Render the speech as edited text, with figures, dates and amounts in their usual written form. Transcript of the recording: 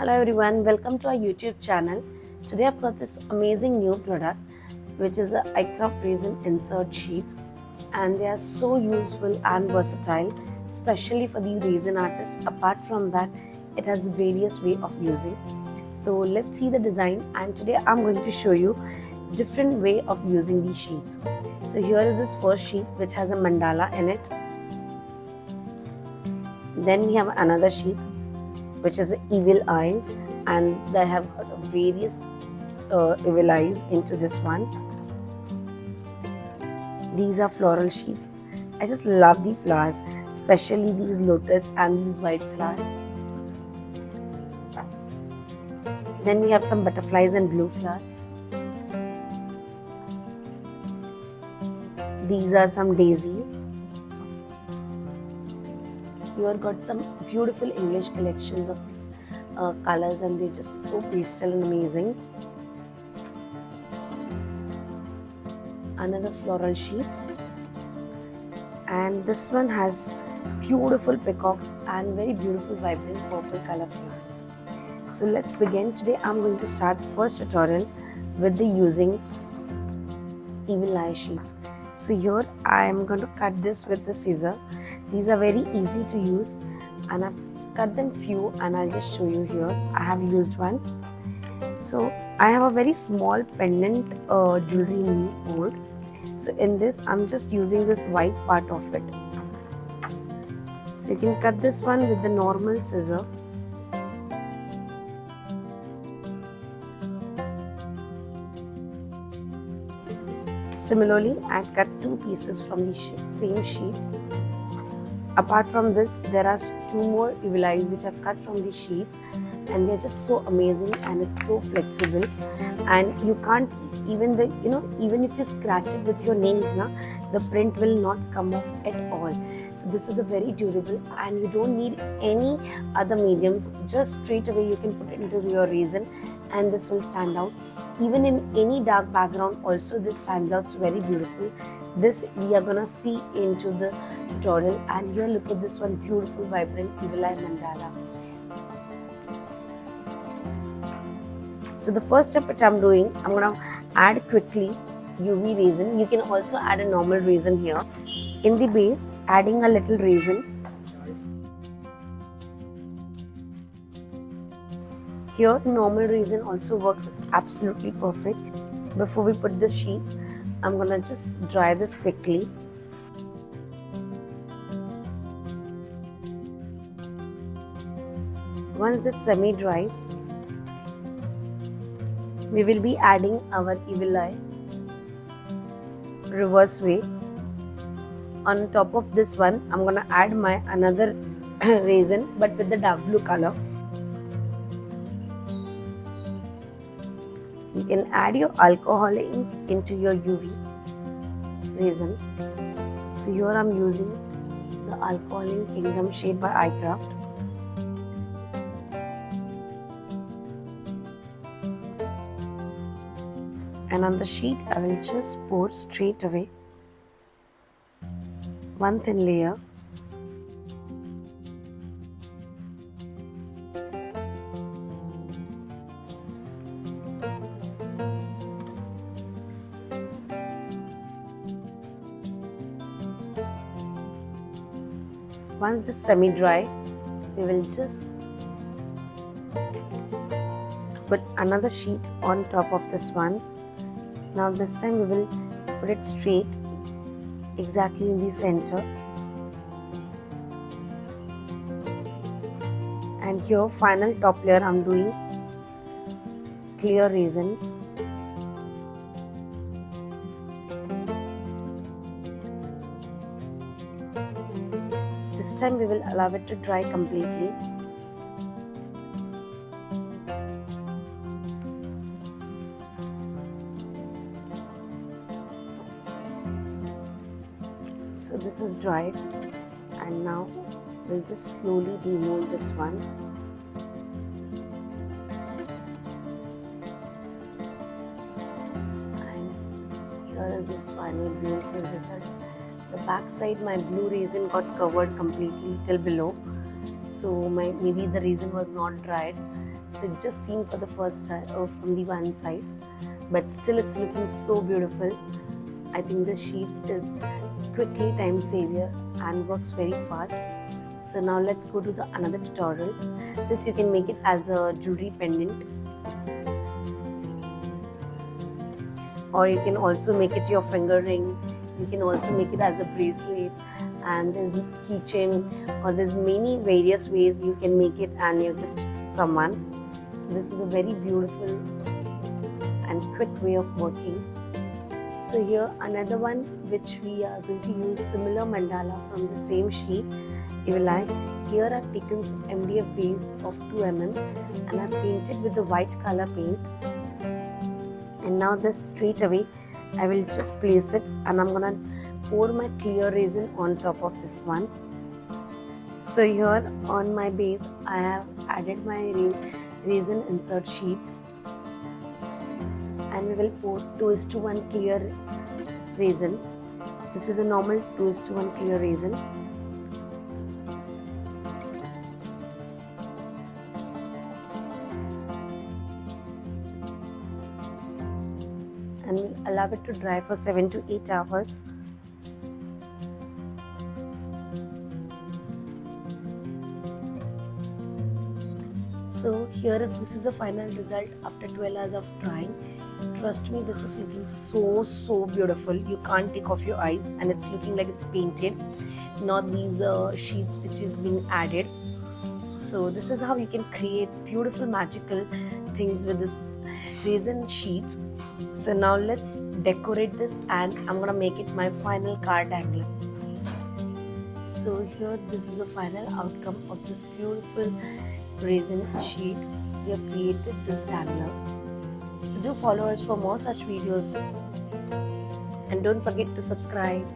Hello everyone, welcome to our YouTube channel. Today I've got this amazing new product which is a iCraft resin insert sheets, and they are so useful and versatile, especially for the resin artist. Apart from that, it has various way of using. So let's see the design, and today I'm going to show you different way of using these sheets. So here is this first sheet which has a mandala in it. Then we have another sheet which is evil eyes, and they have got various evil eyes into this one. These are floral sheets. I just love the flowers, especially these lotus and these white flowers. Then we have some butterflies and blue flowers. These are some daisies. You have got some beautiful English collections of these colors, and they're just so pastel and amazing. Another floral sheet, and this one has beautiful peacocks and very beautiful vibrant purple color flowers. So let's begin. Today I'm going to start first tutorial with the using evil eye sheets. So here I am going to cut this with the scissor. These are very easy to use, and I've cut them few, and I'll just show you here. I have used ones. So I have a very small pendant jewelry mold. So in this I'm just using this white part of it. So you can cut this one with the normal scissor. Similarly, I cut two pieces from the same sheet. Apart from this, there are two more evil eyes which I've cut from the sheets, and they're just so amazing, and it's so flexible, and you can't even if you scratch it with your nails the print will not come off at all. So this is a very durable, and you don't need any other mediums. Just straight away you can put it into your resin, and this will stand out. Even in any dark background also this stands out. It's very beautiful. This we are gonna see into the tutorial, and here look at this one beautiful vibrant evil eye mandala. So the first step which I'm doing, I'm gonna add quickly UV resin. You can also add a normal resin here. In the base, adding a little resin. Here normal resin also works absolutely perfect. Before we put the sheets, I'm gonna just dry this quickly. Once this semi dries, we will be adding our evil eye reverse way. On top of this one, I'm gonna add my another resin, but with the dark blue color. You can add your alcohol ink into your UV resin. So here I'm using the alcohol ink Kingdom shade by iCraft. And on the sheet, I will just pour straight away one thin layer. Once this semi-dry, we will just put another sheet on top of this one. Now this time we will put it straight, exactly in the center. And here final top layer I'm doing clear resin. This time we will allow it to dry completely. So this is dried, and now we'll just slowly demold this one. And here is this final beautiful result. The back side, my blue resin got covered completely till below, so maybe the resin was not dried, so it just seen for the first time from the one side, but still it's looking so beautiful. I think this sheet is quickly time saver and works very fast. So now let's go to the another tutorial. This you can make it as a jewelry pendant, or you can also make it your finger ring. You can also make it as a bracelet, and there's keychain, or there's many various ways you can make it and you gift it to someone. So this is a very beautiful and quick way of working. So here another one which we are going to use similar mandala from the same sheet. Here I've taken some MDF base of 2 mm and I've painted with the white color paint. And now this straight away I will just place it, and I'm gonna pour my clear resin on top of this one. So here on my base I have added my resin insert sheets, and we will pour 2:1 clear resin. This is a normal 2:1 clear resin. And we'll allow it to dry for 7 to 8 hours. So here this is the final result after 12 hours of drying. Trust me, this is looking so beautiful. You can't take off your eyes, and it's looking like it's painted, not these sheets which is being added. So this is how you can create beautiful magical things with this resin sheets. So now let's decorate this, and I'm gonna make it my final card dangler. So here this is the final outcome of this beautiful resin sheet. We have created this dangler. So do follow us for more such videos, and don't forget to subscribe.